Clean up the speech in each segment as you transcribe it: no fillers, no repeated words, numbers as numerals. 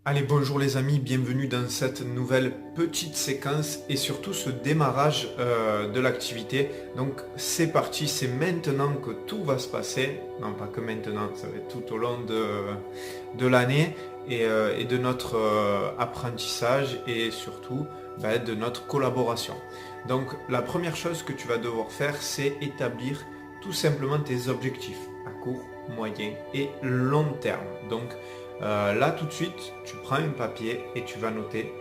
Allez, bonjour les amis, bienvenue dans cette nouvelle petite séquence et surtout ce démarrage de l'activité. Donc c'est parti, c'est maintenant que tout va se passer. Non, pas que maintenant, ça va être tout au long de l'année et de notre apprentissage et surtout de notre collaboration. Donc la première chose que tu vas devoir faire, c'est établir tout simplement tes objectifs à court, moyen et long terme. Donc là tout de suite, tu prends un papier et tu vas noter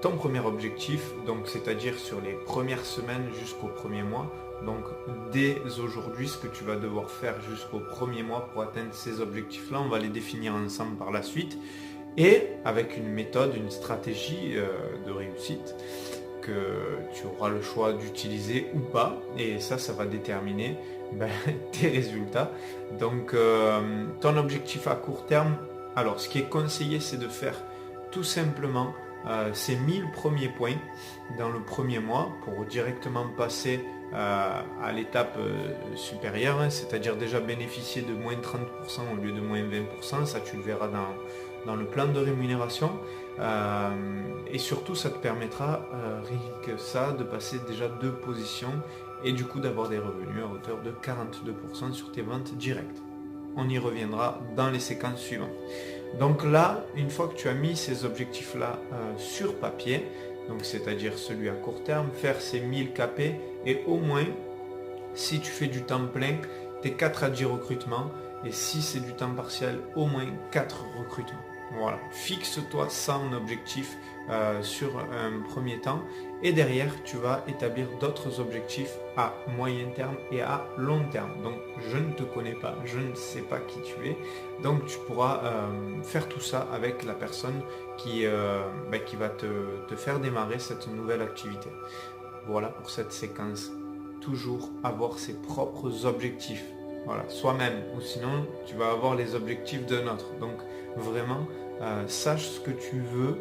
ton premier objectif, donc c'est-à-dire sur les premières semaines jusqu'au premier mois. Donc dès aujourd'hui, ce que tu vas devoir faire jusqu'au premier mois pour atteindre ces objectifs-là, on va les définir ensemble par la suite. Et avec une méthode, une stratégie de réussite que tu auras le choix d'utiliser ou pas. Et ça va déterminer tes résultats. Donc ton objectif à court terme, alors ce qui est conseillé, c'est de faire tout simplement ces 1000 premiers points dans le premier mois pour directement passer à l'étape supérieure, hein, c'est-à-dire déjà bénéficier de moins 30% au lieu de moins 20%, ça tu le verras dans le plan de rémunération. Et surtout, ça te permettra, rien que ça, de passer déjà 2 positions et du coup d'avoir des revenus à hauteur de 42% sur tes ventes directes. On y reviendra dans les séquences suivantes. Donc là, une fois que tu as mis ces objectifs-là sur papier, donc c'est-à-dire celui à court terme, faire ces 1000 KP et au moins, si tu fais du temps plein, tes 4 à 10 recrutements et si c'est du temps partiel, au moins 4 recrutements. Voilà, fixe-toi ça en objectif sur un premier temps et derrière tu vas établir d'autres objectifs à moyen terme et à long terme. Donc je ne te connais pas, je ne sais pas qui tu es, donc tu pourras faire tout ça avec la personne qui va te faire démarrer cette nouvelle activité. Voilà pour cette séquence. Toujours avoir ses propres objectifs. Voilà, soi-même. Ou sinon, tu vas avoir les objectifs d'un autre. Donc, vraiment, sache ce que tu veux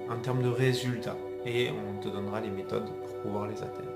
en termes de résultats. Et on te donnera les méthodes pour pouvoir les atteindre.